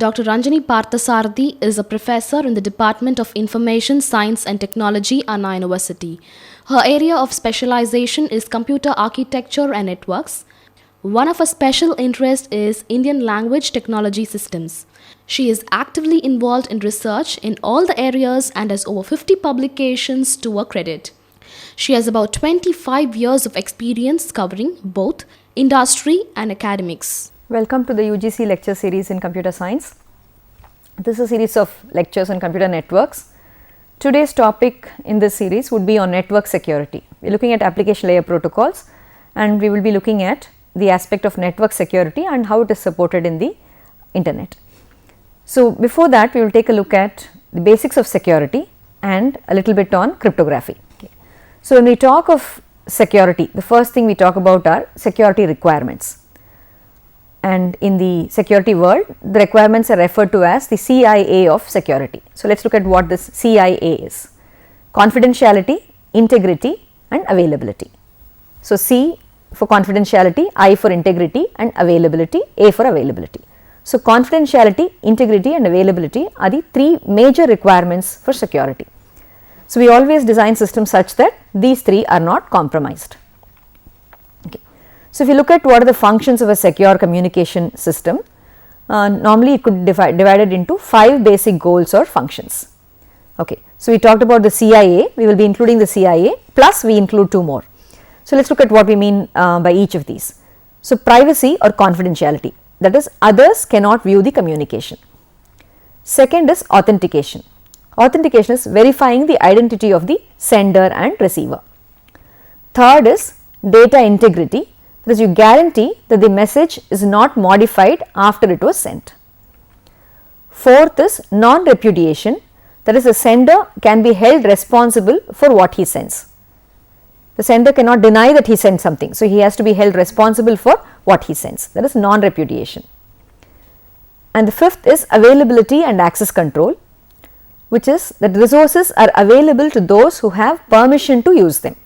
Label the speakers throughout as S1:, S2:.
S1: Dr. Ranjani Parthasarathy is a professor in the Department of Information Science and Technology, Anna University. Her area of specialization is computer architecture and networks. One of her special interests is Indian language technology systems. She is actively involved in research in all the areas and has over 50 publications to her credit. She has about 25 years of experience covering both industry and academics.
S2: Welcome to the UGC lecture series in computer science. This is a series of lectures on computer networks. Today's topic in this series would be on network security. We are looking at application layer protocols and we will be looking at the aspect of network security and how it is supported in the internet. So, before that we will take a look at the basics of security and a little bit on cryptography. Okay. So, when we talk of security, the first thing we talk about are security requirements. And in the security world, the requirements are referred to as the CIA of security. So, let us look at what this CIA is: confidentiality, integrity and availability. So, C for confidentiality, I for integrity and availability, A for availability. So, confidentiality, integrity and availability are the three major requirements for security. So, we always design systems such that these three are not compromised. So, if you look at what are the functions of a secure communication system, normally it could be divided into 5 basic goals or functions. Okay. So, we talked about the CIA, we will be including the CIA plus we include 2 more. So, let us look at what we mean by each of these. So, privacy or confidentiality, that is others cannot view the communication. Second is authentication. Authentication is verifying the identity of the sender and receiver. Third is data integrity. That is, you guarantee that the message is not modified after it was sent. Fourth is non-repudiation, that is, the sender can be held responsible for what he sends. The sender cannot deny that he sent something, so he has to be held responsible for what he sends, that is non-repudiation. And the fifth is availability and access control, which is that resources are available to those who have permission to use them.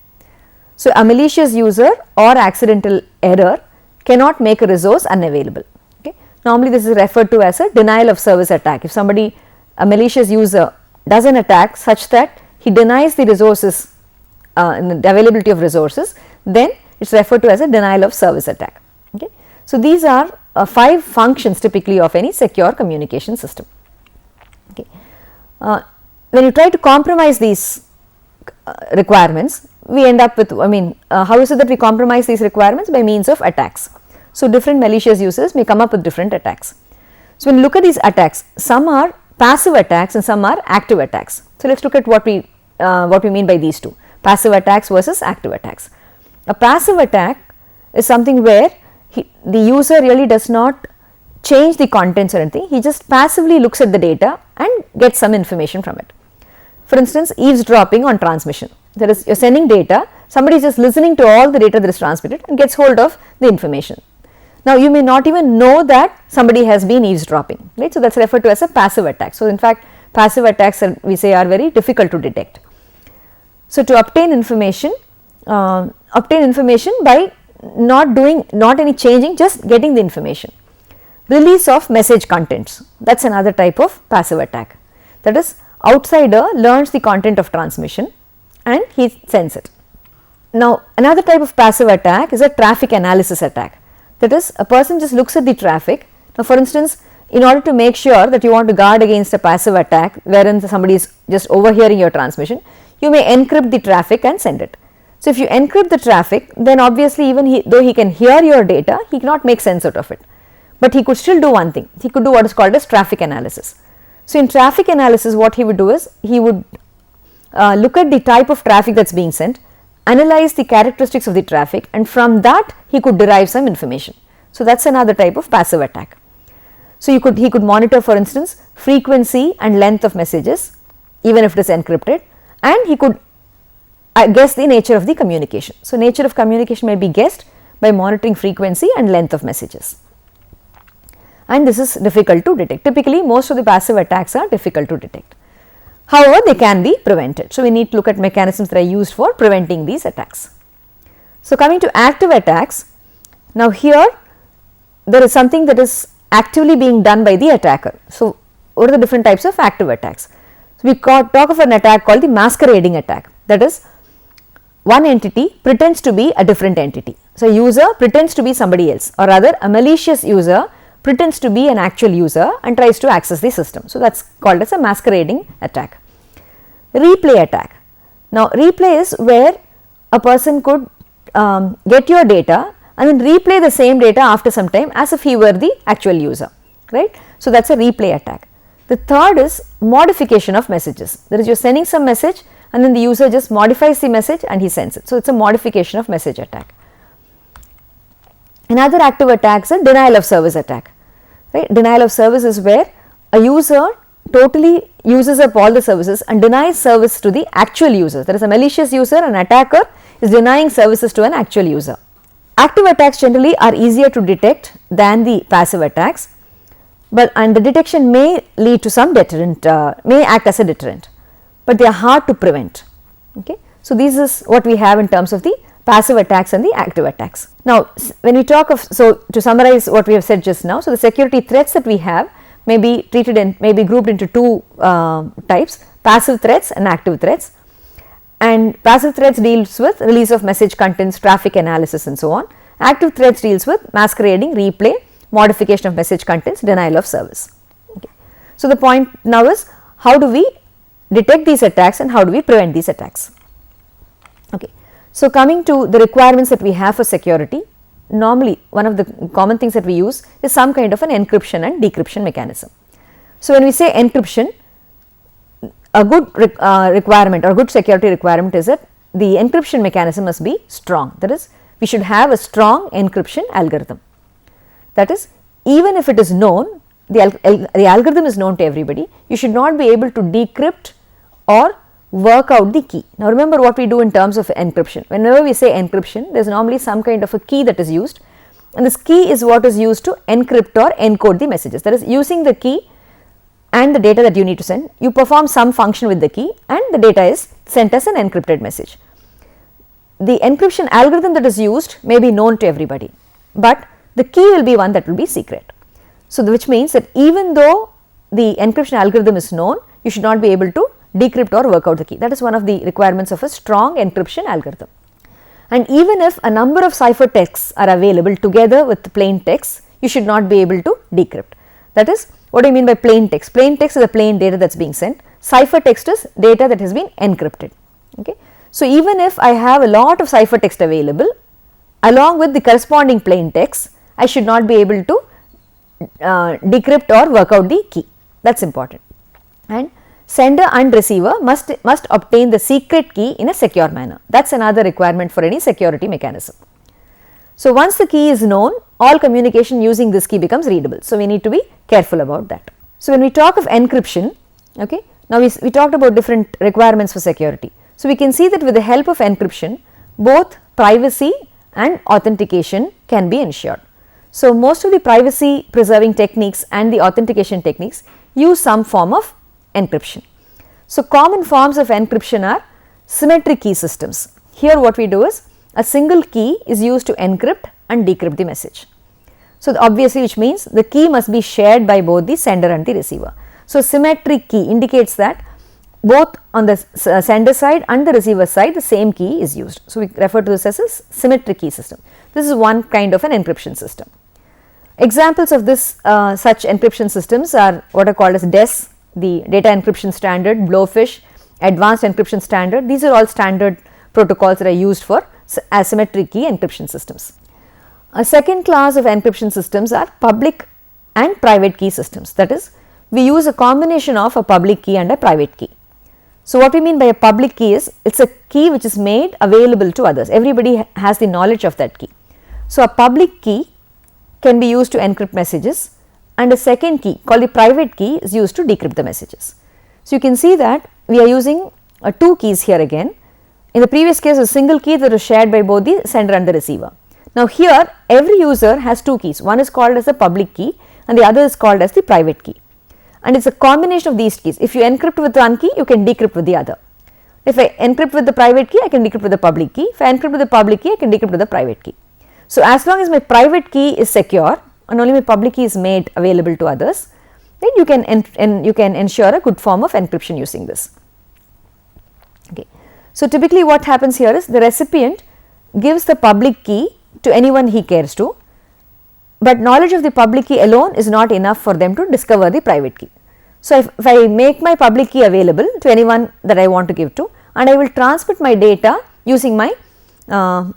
S2: So, a malicious user or accidental error cannot make a resource unavailable. Okay. Normally, this is referred to as a denial of service attack. If somebody, a malicious user does an attack such that he denies the resources, the availability of resources, then it is referred to as a denial of service attack. Okay. So, these are 5 functions typically of any secure communication system. Okay. When you try to compromise these requirements, we end up with, how is it that we compromise these requirements? By means of attacks. So, different malicious users may come up with different attacks. So, when you look at these attacks, some are passive attacks and some are active attacks. So, let us look at what we mean by these two, passive attacks versus active attacks. A passive attack is something where the user really does not change the contents or anything, he just passively looks at the data and gets some information from it. For instance, eavesdropping on transmission, that is, you are sending data, somebody is just listening to all the data that is transmitted and gets hold of the information. Now, you may not even know that somebody has been eavesdropping, right. So, that is referred to as a passive attack. So, in fact, passive attacks are, we say, are very difficult to detect. So, to obtain information by not any changing, just getting the information. Release of message contents, that is another type of passive attack, that is, outsider learns the content of transmission and he sends it. Now, another type of passive attack is a traffic analysis attack, that is, a person just looks at the traffic. Now, for instance, in order to make sure that you want to guard against a passive attack wherein somebody is just overhearing your transmission, you may encrypt the traffic and send it. So, if you encrypt the traffic, then obviously even though he can hear your data, he cannot make sense out of it, but he could still do one thing, he could do what is called as traffic analysis. So, in traffic analysis, what he would do is he would look at the type of traffic that is being sent, analyze the characteristics of the traffic, and from that he could derive some information. So, that is another type of passive attack. So, he could monitor, for instance, frequency and length of messages even if it is encrypted, and he could guess the nature of the communication. So, nature of communication may be guessed by monitoring frequency and length of messages. And this is difficult to detect. Typically, most of the passive attacks are difficult to detect. However, they can be prevented. So, we need to look at mechanisms that are used for preventing these attacks. So, coming to active attacks, now here there is something that is actively being done by the attacker. So, what are the different types of active attacks? So, we talk of an attack called the masquerading attack, that is one entity pretends to be a different entity. So, a user pretends to be somebody else, or rather a malicious user pretends to be an actual user and tries to access the system. So, that is called as a masquerading attack. Replay attack. Now, replay is where a person could get your data and then replay the same data after some time as if he were the actual user, right. So, that is a replay attack. The third is modification of messages, that is you are sending some message and then the user just modifies the message and he sends it. So, it is a modification of message attack. Another active attack is a denial of service attack, right. Denial of service is where a user totally uses up all the services and denies service to the actual user. There is a malicious user, an attacker is denying services to an actual user. Active attacks generally are easier to detect than the passive attacks, and the detection may lead to some deterrent, may act as a deterrent, but they are hard to prevent. Okay. So, this is what we have in terms of the passive attacks and the active attacks. Now, when we talk of, so to summarize what we have said just now, so the security threats that we have may be treated in, may be grouped into two types, passive threats and active threats. And passive threats deals with release of message contents, traffic analysis and so on. Active threats deals with masquerading, replay, modification of message contents, denial of service. Okay. So, the point now is how do we detect these attacks and how do we prevent these attacks. Okay. So, coming to the requirements that we have for security, normally one of the common things that we use is some kind of an encryption and decryption mechanism. So, when we say encryption, a good requirement or good security requirement is that the encryption mechanism must be strong, that is we should have a strong encryption algorithm. That is, even if it is known, the algorithm is known to everybody, you should not be able to decrypt or work out the key. Now, remember what we do in terms of encryption. Whenever we say encryption, there is normally some kind of a key that is used, and this key is what is used to encrypt or encode the messages. That is, using the key and the data that you need to send, you perform some function with the key and the data is sent as an encrypted message. The encryption algorithm that is used may be known to everybody, but the key will be one that will be secret. So, which means that even though the encryption algorithm is known, you should not be able to decrypt or work out the key. That is one of the requirements of a strong encryption algorithm. And even if a number of ciphertexts are available together with plain text, you should not be able to decrypt. That is, what do you mean by plain text? Plain text is the plain data that is being sent. Ciphertext is data that has been encrypted. Okay. So, even if I have a lot of ciphertext available along with the corresponding plain text, I should not be able to decrypt or work out the key. That is important. And sender and receiver must obtain the secret key in a secure manner. That is another requirement for any security mechanism. So, once the key is known, all communication using this key becomes readable. So, we need to be careful about that. So, when we talk of encryption, okay, now we talked about different requirements for security. So, we can see that with the help of encryption, both privacy and authentication can be ensured. So, most of the privacy preserving techniques and the authentication techniques use some form of encryption. So, common forms of encryption are symmetric key systems. Here what we do is a single key is used to encrypt and decrypt the message. So, obviously which means the key must be shared by both the sender and the receiver. So, symmetric key indicates that both on the sender side and the receiver side the same key is used. So, we refer to this as a symmetric key system. This is one kind of an encryption system. Examples of this such encryption systems are what are called as DES, the data encryption standard, Blowfish, advanced encryption standard. These are all standard protocols that are used for asymmetric key encryption systems. A second class of encryption systems are public and private key systems. That is, we use a combination of a public key and a private key. So, what we mean by a public key is it is a key which is made available to others. Everybody has the knowledge of that key. So, a public key can be used to encrypt messages and a second key called the private key is used to decrypt the messages. So, you can see that we are using two keys here again. In the previous case, a single key that was shared by both the sender and the receiver. Now, here every user has two keys. One is called as the public key and the other is called as the private key. And it is a combination of these keys. If you encrypt with one key, you can decrypt with the other. If I encrypt with the private key, I can decrypt with the public key. If I encrypt with the public key, I can decrypt with the private key. So, as long as my private key is secure, and only my public key is made available to others, then you can ensure a good form of encryption using this. Okay. So, typically what happens here is the recipient gives the public key to anyone he cares to, but knowledge of the public key alone is not enough for them to discover the private key. So, if I make my public key available to anyone that I want to give to, and I will transmit my data using my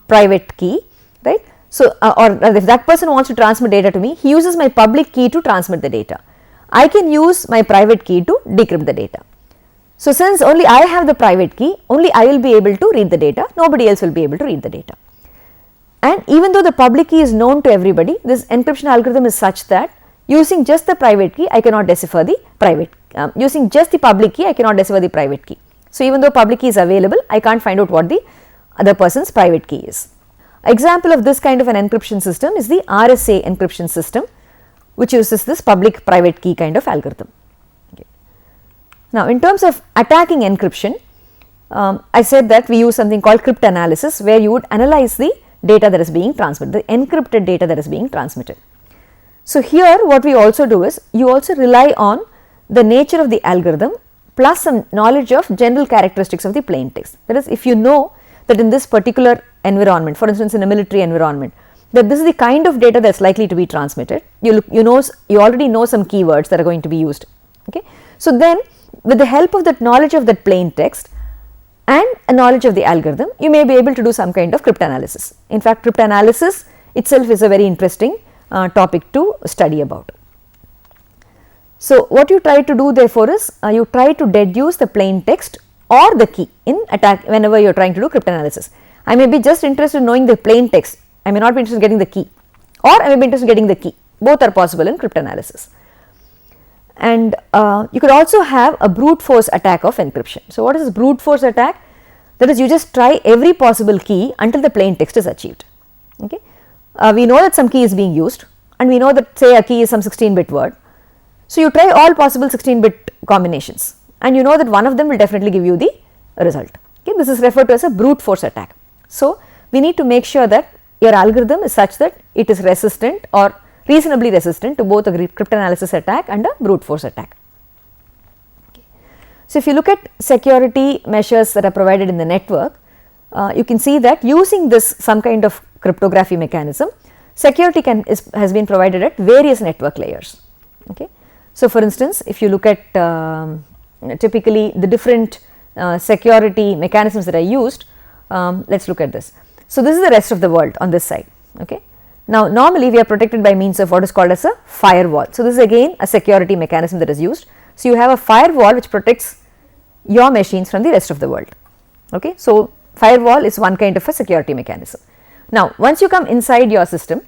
S2: private key, right. So, or if that person wants to transmit data to me, he uses my public key to transmit the data. I can use my private key to decrypt the data. So, since only I have the private key, only I will be able to read the data, nobody else will be able to read the data. And even though the public key is known to everybody, this encryption algorithm is such that using just the private key, I cannot decipher the private, using just the public key, I cannot decipher the private key. So, even though public key is available, I can't find out what the other person's private key is. Example of this kind of an encryption system is the RSA encryption system, which uses this public private key kind of algorithm. Okay. Now, in terms of attacking encryption, I said that we use something called cryptanalysis, where you would analyze the data that is being transmitted, the encrypted data that is being transmitted. So, here what we also do is you also rely on the nature of the algorithm plus some knowledge of general characteristics of the plain text. That is, if you know that in this particular environment, for instance in a military environment, that this is the kind of data that is likely to be transmitted, you already know some keywords that are going to be used. Okay. So, then with the help of that knowledge of that plain text and a knowledge of the algorithm, you may be able to do some kind of cryptanalysis. In fact, cryptanalysis itself is a very interesting topic to study about. So, what you try to do therefore is you try to deduce the plain text or the key in attack whenever you are trying to do cryptanalysis. I may be just interested in knowing the plain text, I may not be interested in getting the key, or I may be interested in getting the key. Both are possible in cryptanalysis. And you could also have a brute force attack of encryption. So, what is brute force attack? That is, you just try every possible key until the plain text is achieved. Okay. We know that some key is being used, and we know that say a key is some 16-bit word. So, you try all possible 16-bit combinations, and you know that one of them will definitely give you the result. Okay. This is referred to as a brute force attack. So, we need to make sure that your algorithm is such that it is resistant or reasonably resistant to both a cryptanalysis attack and a brute force attack. Okay. So, if you look at security measures that are provided in the network, you can see that using this some kind of cryptography mechanism, security has been provided at various network layers. Okay. So, for instance, if you look at typically the different security mechanisms that are used, let us look at this. So, this is the rest of the world on this side. Okay. Now, normally we are protected by means of what is called as a firewall. So, this is again a security mechanism that is used. So, you have a firewall which protects your machines from the rest of the world. Okay. So, firewall is one kind of a security mechanism. Now, once you come inside your system,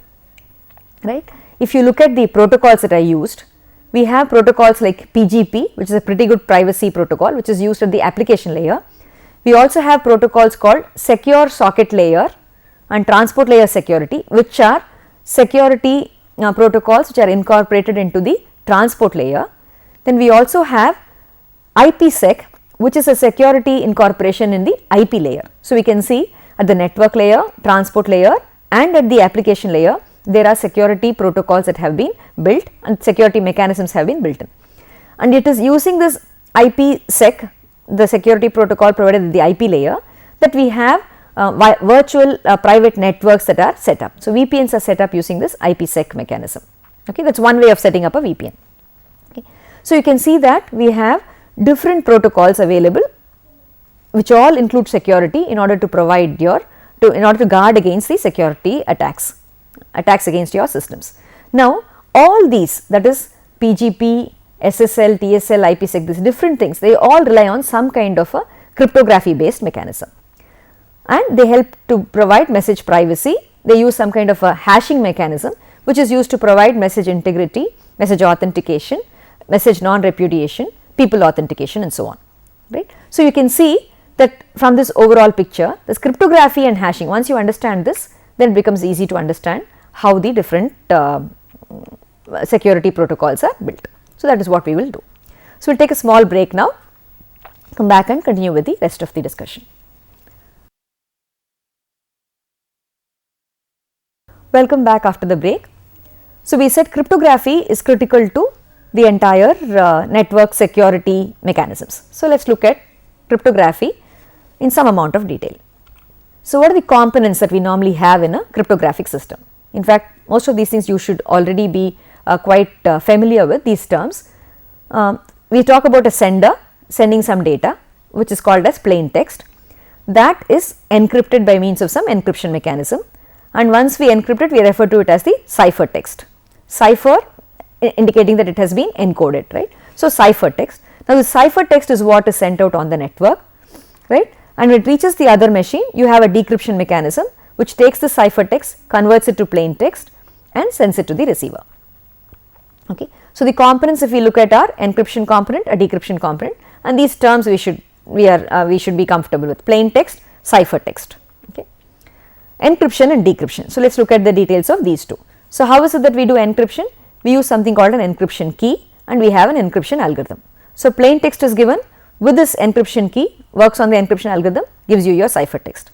S2: right, if you look at the protocols that are used, we have protocols like PGP, which is a pretty good privacy protocol, which is used at the application layer. We also have protocols called secure socket layer and transport layer security, which are security protocols which are incorporated into the transport layer. Then we also have IPsec, which is a security incorporation in the IP layer. So, we can see at the network layer, transport layer and at the application layer, there are security protocols that have been built and security mechanisms have been built in. And it is using this IPsec, the security protocol provided at the IP layer, that we have virtual private networks that are set up. So, VPNs are set up using this IPsec mechanism. Okay, that is one way of setting up a VPN. Okay. So, you can see that we have different protocols available which all include security in order to provide in order to guard against the security attacks against your systems. Now, all these, that is PGP, SSL, TSL, IPsec, these different things, they all rely on some kind of a cryptography based mechanism, and they help to provide message privacy. They use some kind of a hashing mechanism which is used to provide message integrity, message authentication, message non-repudiation, people authentication and so on, right. So, you can see that from this overall picture, this cryptography and hashing, once you understand this, then it becomes easy to understand how the different security protocols are built. So, that is what we will do. So, we will take a small break now, come back and continue with the rest of the discussion. Welcome back after the break. So, we said cryptography is critical to the entire network security mechanisms. So, let us look at cryptography in some amount of detail. So, what are the components that we normally have in a cryptographic system? In fact, most of these things you should already be quite familiar with these terms. We talk about a sender sending some data, which is called as plain text. That is encrypted by means of some encryption mechanism, and once we encrypt it, we refer to it as the ciphertext. Cipher indicating that it has been encoded, right. So, ciphertext. Now, the ciphertext is what is sent out on the network, right, and when it reaches the other machine, you have a decryption mechanism which takes the ciphertext, converts it to plain text and sends it to the receiver. Okay. So, the components, if we look at our encryption component, a decryption component, and these terms we should be comfortable with: plain text, ciphertext. Okay. Encryption and decryption. So, let us look at the details of these two. So, how is it that we do encryption? We use something called an encryption key and we have an encryption algorithm. So, plain text is given with this encryption key, works on the encryption algorithm, gives you your ciphertext.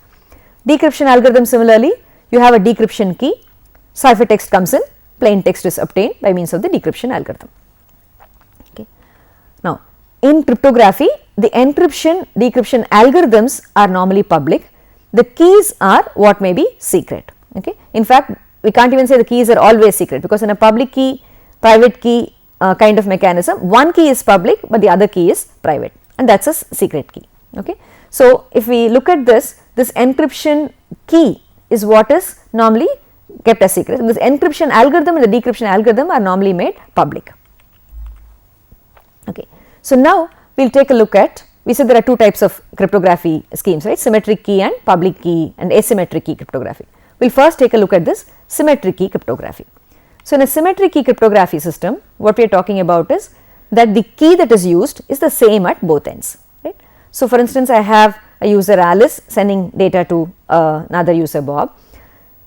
S2: Decryption algorithm, similarly, you have a decryption key, ciphertext comes in, plain text is obtained by means of the decryption algorithm. Okay. Now, in cryptography, the encryption decryption algorithms are normally public, the keys are what may be secret. Okay. In fact, we can't even say the keys are always secret, because in a public key, private key kind of mechanism, one key is public, but the other key is private, and that is a secret key. Okay. So, if we look at this encryption key is what is normally kept as secret. This encryption algorithm and the decryption algorithm are normally made public. Okay. So, now we will take a look at, we said there are two types of cryptography schemes, right, symmetric key and public key and asymmetric key cryptography. We will first take a look at this symmetric key cryptography. So, in a symmetric key cryptography system, what we are talking about is that the key that is used is the same at both ends, right. So, for instance, I have a user Alice sending data to another user Bob.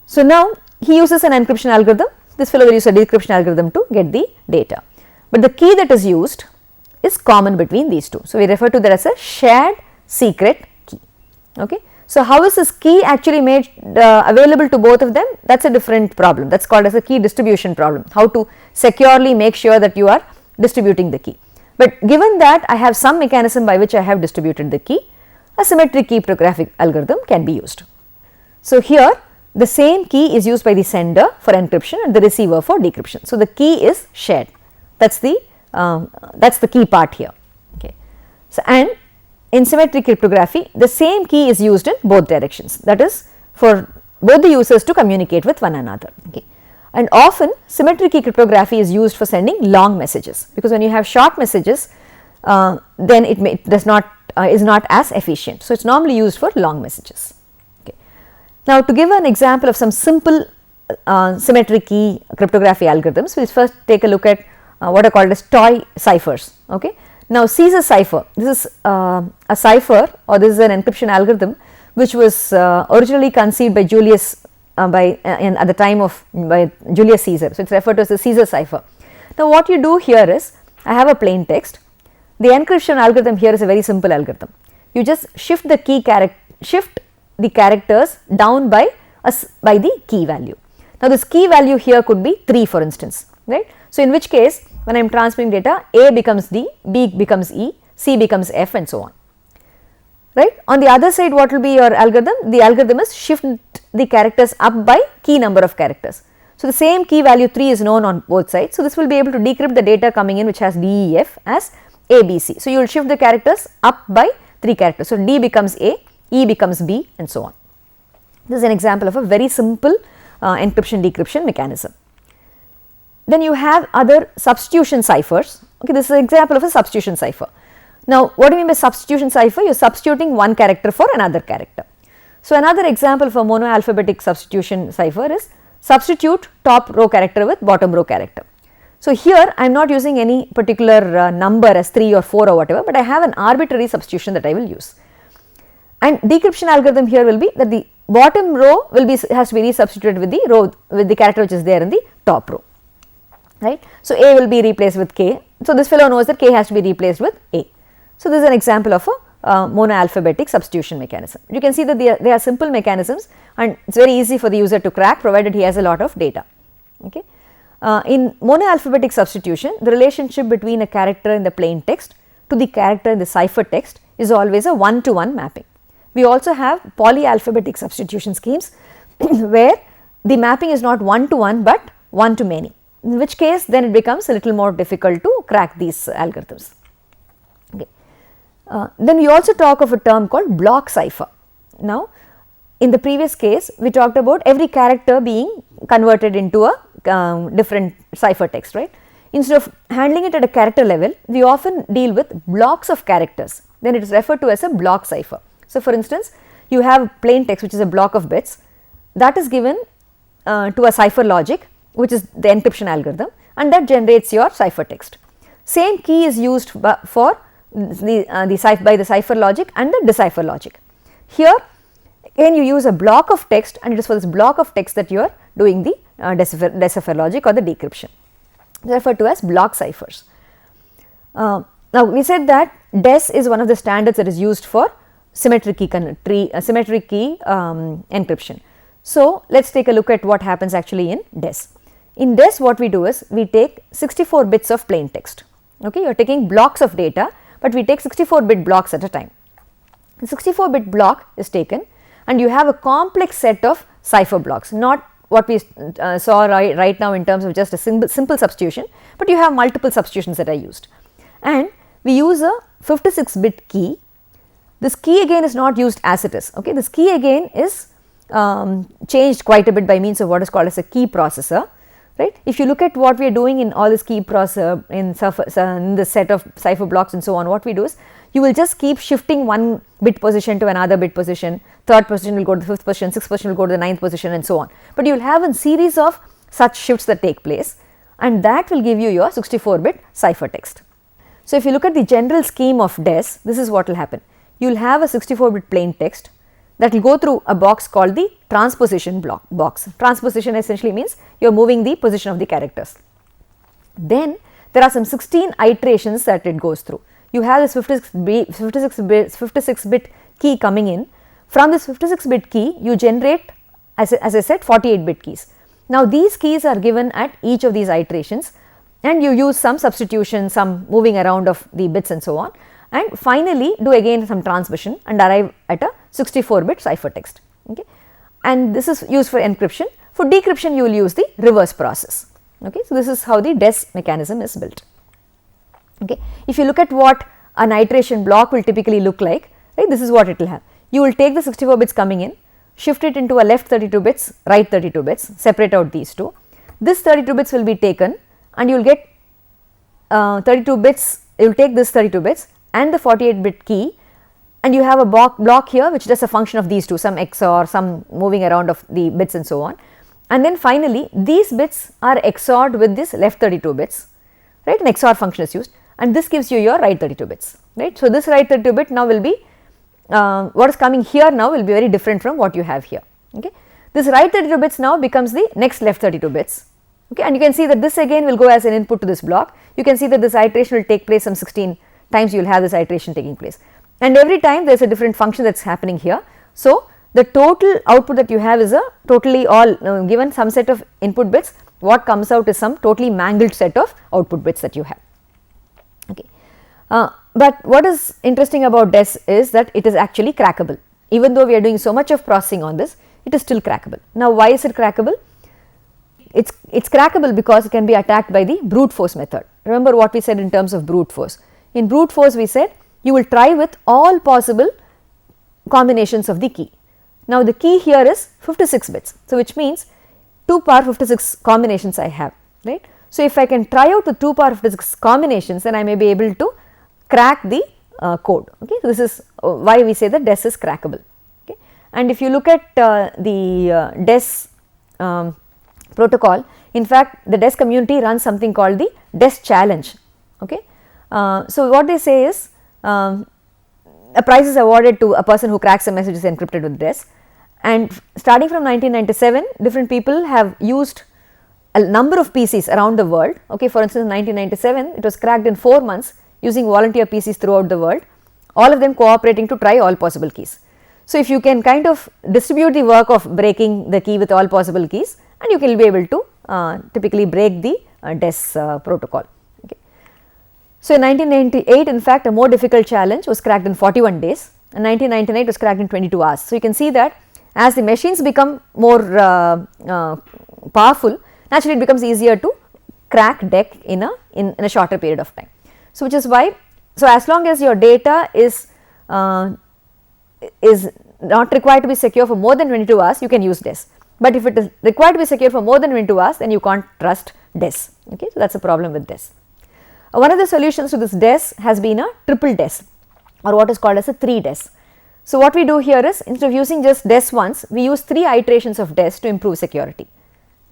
S2: So, now he uses an encryption algorithm, this fellow will use a decryption algorithm to get the data, but the key that is used is common between these two. So, we refer to that as a shared secret key. Okay. So, how is this key actually made available to both of them? That is a different problem, that is called as a key distribution problem, how to securely make sure that you are distributing the key. But given that I have some mechanism by which I have distributed the key, a symmetric key cryptographic algorithm can be used. So, here the same key is used by the sender for encryption and the receiver for decryption. So, the key is shared, that is the key part here. Okay. So, and in symmetric cryptography, the same key is used in both directions, that is for both the users to communicate with one another. Okay. And often symmetric key cryptography is used for sending long messages, because when you have short messages, then it is not as efficient. So, it is normally used for long messages. Okay. Now, to give an example of some simple symmetric key cryptography algorithms, we will first take a look at what are called as toy ciphers. Okay. Now, Caesar cipher, this is a cipher, or this is an encryption algorithm which was originally conceived by Julius at the time of Julius Caesar. So, it is referred to as the Caesar cipher. Now, what you do here is, I have a plain text. The encryption algorithm here is a very simple algorithm. You just shift the characters down by the key value. Now, this key value here could be 3, for instance, right. So, in which case, when I am transmitting data, A becomes D, B becomes E, C becomes F, and so on, right. On the other side, what will be your algorithm? The algorithm is shift the characters up by key number of characters. So, the same key value 3 is known on both sides. So, this will be able to decrypt the data coming in which has D, E, F as A, B, C. So, you will shift the characters up by 3 characters. So, D becomes A, E becomes B, and so on. This is an example of a very simple encryption decryption mechanism. Then you have other substitution ciphers. Okay, this is an example of a substitution cipher. Now, what do you mean by substitution cipher? You are substituting one character for another character. So, another example for monoalphabetic substitution cipher is substitute top row character with bottom row character. So, here I am not using any particular number as 3 or 4 or whatever, but I have an arbitrary substitution that I will use. And decryption algorithm here will be that the bottom row has to be resubstituted with the character which is there in the top row, right. So, A will be replaced with K. So, this fellow knows that K has to be replaced with A. So, this is an example of a monoalphabetic substitution mechanism. You can see that they are simple mechanisms, and it is very easy for the user to crack, provided he has a lot of data. Okay. In monoalphabetic substitution, the relationship between a character in the plain text to the character in the cipher text is always a one-to-one mapping. We also have polyalphabetic substitution schemes where the mapping is not one-to-one but one-to-many, in which case then it becomes a little more difficult to crack these algorithms. Okay. Then we also talk of a term called block cipher. Now, in the previous case we talked about every character being converted into a different cipher text, right. Instead of handling it at a character level, we often deal with blocks of characters, then it is referred to as a block cipher. So, for instance, you have plain text which is a block of bits that is given to a cipher logic, which is the encryption algorithm, and that generates your cipher text. Same key is used for the cipher logic and the decipher logic. Here again you use a block of text, and it is for this block of text that you are doing the decipher logic or the decryption, referred to as block ciphers. Now, we said that DES is one of the standards that is used for symmetric key encryption. So, let us take a look at what happens actually in DES. In DES, what we do is we take 64 bits of plain text. Okay, you are taking blocks of data, but we take 64-bit blocks at a time. The 64-bit block is taken, and you have a complex set of cipher blocks, not what we saw right now in terms of just a simple substitution, but you have multiple substitutions that are used. And we use a 56-bit key. This key again is not used as it is. Okay, this key again is changed quite a bit by means of what is called as a key processor. Right. If you look at what we are doing in all this key processor in the set of cipher blocks and so on, what we do is you will just keep shifting one bit position to another bit position, third position will go to the fifth position, sixth position will go to the ninth position and so on. But you will have a series of such shifts that take place, and that will give you your 64-bit cipher text. So, if you look at the general scheme of DES, this is what will happen. You will have a 64-bit plain text that will go through a box called the transposition box. Transposition essentially means you are moving the position of the characters. Then there are some 16 iterations that it goes through. You have this 56-bit key coming in. From this 56-bit key you generate, as I said, 48-bit keys. Now, these keys are given at each of these iterations, and you use some substitution, some moving around of the bits and so on, and finally do again some transmission and arrive at a 64-bit cipher text. Okay. And this is used for encryption. For decryption you will use the reverse process. Okay. So, this is how the DES mechanism is built. Okay. If you look at what an iteration block will typically look like, right, this is what it will have. You will take the 64 bits coming in, shift it into a left 32 bits, right 32 bits, separate out these two. This 32 bits will be taken, and you will get 32 bits, you will take this 32 bits and the 48-bit key, and you have a block here which does a function of these two, some XOR, some moving around of the bits and so on. And then finally, these bits are XORed with this left 32 bits, right, an XOR function is used, and this gives you your right 32 bits, right. So, this right 32 bit now will be what is coming here now will be very different from what you have here. Okay. This right 32 bits now becomes the next left 32 bits. Okay, and you can see that this again will go as an input to this block. You can see that this iteration will take place some 16 times, you will have this iteration taking place, and every time there is a different function that is happening here. So, the total output that you have is a totally all given some set of input bits, what comes out is some totally mangled set of output bits that you have. Okay. But what is interesting about DES is that it is actually crackable. Even though we are doing so much of processing on this, it is still crackable. Now, why is it crackable? It's crackable because it can be attacked by the brute force method. Remember what we said in terms of brute force. In brute force we said you will try with all possible combinations of the key. Now, the key here is 56 bits. So, which means 2 power 56 combinations I have, right. So, if I can try out the 2 power 56 combinations, then I may be able to crack the code. Okay. So, this is why we say that DES is crackable. Okay. And if you look at the DES protocol, in fact, the DES community runs something called the DES challenge. Okay. So, what they say is a prize is awarded to a person who cracks a message is encrypted with DES, and starting from 1997 different people have used a number of PCs around the world. Okay. For instance, in 1997 it was cracked in 4 months using volunteer PCs throughout the world, all of them cooperating to try all possible keys. So, if you can kind of distribute the work of breaking the key with all possible keys, and you can be able to typically break the DES protocol. Okay. So, in 1998 in fact a more difficult challenge was cracked in 41 days and 1999 was cracked in 22 hours. So, you can see that as the machines become more powerful, naturally it becomes easier to crack DEC in a shorter period of time. So, which is why, so as long as your data is not required to be secure for more than 22 hours, you can use DES. But if it is required to be secure for more than 22 hours, then you can't trust DES. Okay, so that's a problem with DES. One of the solutions to this DES has been a triple DES, or what is called as a 3 DES. So, what we do here is, instead of using just DES once, we use 3 iterations of DES to improve security.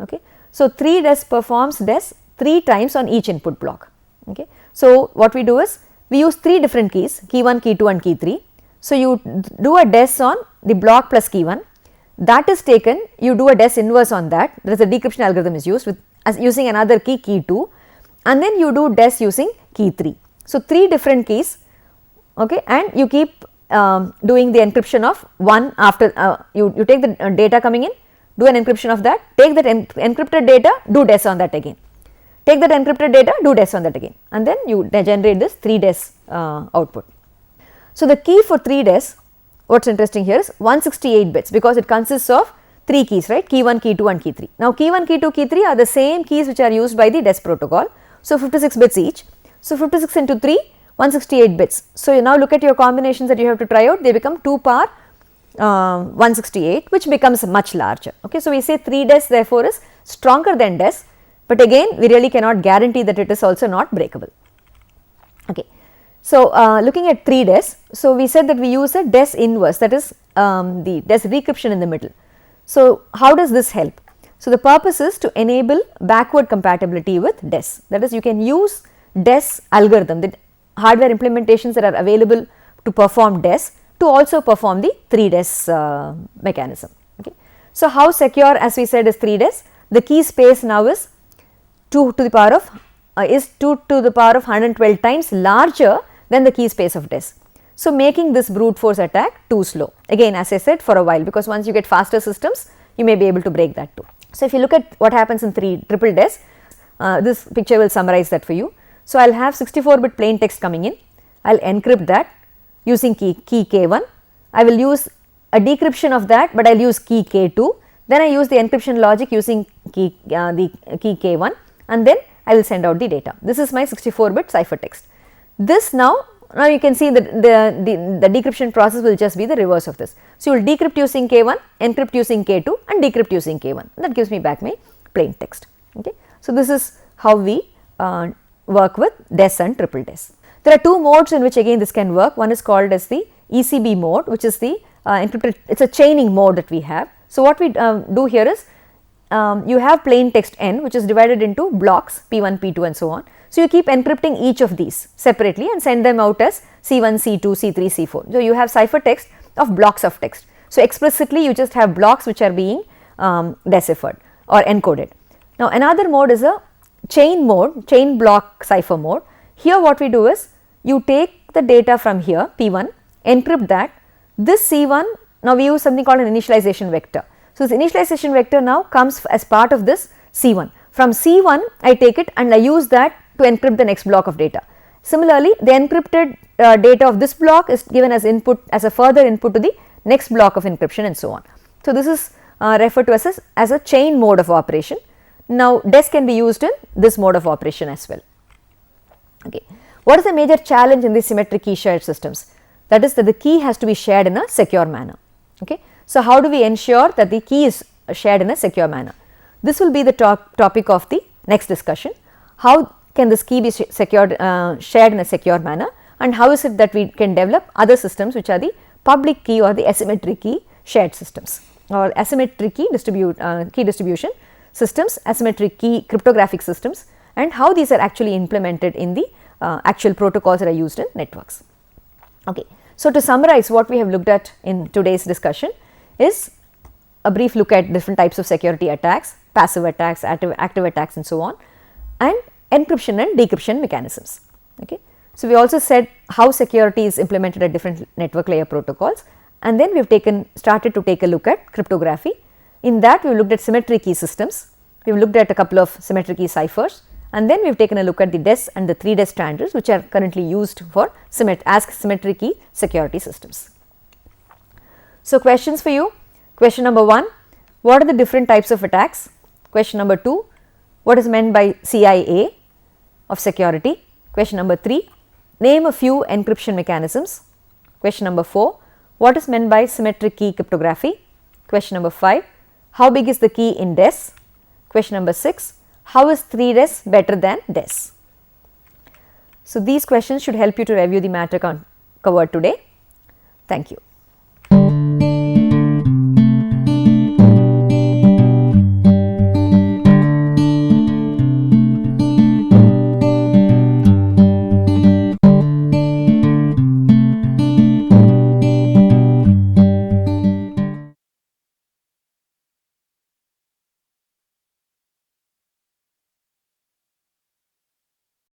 S2: Okay. So, 3 DES performs DES 3 times on each input block. Okay. So, what we do is, we use 3 different keys, key 1, key 2 and key 3. So, you do a DES on the block plus key 1, that is taken, you do a DES inverse on that, there is a decryption algorithm is used with using another key, key 2, and then you do DES using key 3. So, 3 different keys, okay, and you keep doing the encryption of one after you take the data coming in, do an encryption of that, take that encrypted data, do DES on that again, take that encrypted data, do DES on that again, and then you generate this 3 DES output. So, the key for 3 DES, what is interesting here is 168 bits, because it consists of 3 keys, right, key 1, key 2 and key 3. Now, key 1, key 2, key 3 are the same keys which are used by the DES protocol. So, 56 bits each. So, 56 into 3, 168 bits. So, you now look at your combinations that you have to try out, they become 2 power 168, which becomes much larger. Okay. So, we say 3 DES therefore is stronger than DES, but again we really cannot guarantee that it is also not breakable. Okay. So, looking at 3 DES, so we said that we use a DES inverse, that is the DES decryption in the middle. So, how does this help? So, the purpose is to enable backward compatibility with DES, that is you can use DES algorithm, the hardware implementations that are available to perform DES to also perform the 3 DES mechanism. Okay. So, how secure, as we said, is 3 DES? The key space now is 2 to the power of 112 times larger than the key space of DES. So, making this brute force attack too slow, again as I said, for a while, because once you get faster systems you may be able to break that too. So, if you look at what happens in triple DES, this picture will summarize that for you. So, I will have 64 bit plain text coming in, I will encrypt that using key K1, I will use a decryption of that, but I will use key K2, then I use the encryption logic using the key K1, and then I will send out the data. This is my 64 bit ciphertext. This now you can see that the decryption process will just be the reverse of this. So, you will decrypt using K1, encrypt using K2 and decrypt using K1, that gives me back my plain text. Okay. So, this is how we work with DES and triple DES. There are 2 modes in which again this can work. One is called as the ECB mode, which is the encrypted, it is a chaining mode that we have. So, what we do here is you have plain text n, which is divided into blocks P1, P2 and so on. So, you keep encrypting each of these separately and send them out as C1, C2, C3, C4. So, you have ciphertext of blocks of text. So, explicitly you just have blocks which are being deciphered or encoded. Now, another mode is a chain mode, chain block cipher mode. Here what we do is, you take the data from here P1, encrypt that, this C1, now we use something called an initialization vector. So, this initialization vector now comes as part of this C1. From C1 I take it and I use that to encrypt the next block of data. Similarly, the encrypted data of this block is given as input, as a further input to the next block of encryption and so on. So, this is referred to as a chain mode of operation. Now, DES can be used in this mode of operation as well. Okay. What is the major challenge in these symmetric key shared systems? That is that the key has to be shared in a secure manner. Okay. So, how do we ensure that the key is shared in a secure manner? This will be the topic of the next discussion. How can this key be secured, shared in a secure manner, and how is it that we can develop other systems which are the public key or the asymmetric key shared systems, or asymmetric key distribution systems, asymmetric key cryptographic systems, and how these are actually implemented in the actual protocols that are used in networks. Okay. So, to summarize what we have looked at in today's discussion is a brief look at different types of security attacks, passive attacks, active attacks and so on, and encryption and decryption mechanisms. Okay. So, we also said how security is implemented at different network layer protocols, and then we have started to take a look at cryptography. In that we looked at symmetric key systems we have looked at a couple of symmetric key ciphers, and then we have taken a look at the DES and the 3-DES standards which are currently used for symmetric key security systems. So, questions for you. Question number 1, what are the different types of attacks? Question number 2, what is meant by CIA of security? Question number 3, name a few encryption mechanisms. Question number 4, what is meant by symmetric key cryptography? Question number 5, how big is the key in DES? Question number 6, how is 3-DES better than DES? So, these questions should help you to review the matter covered today. Thank you.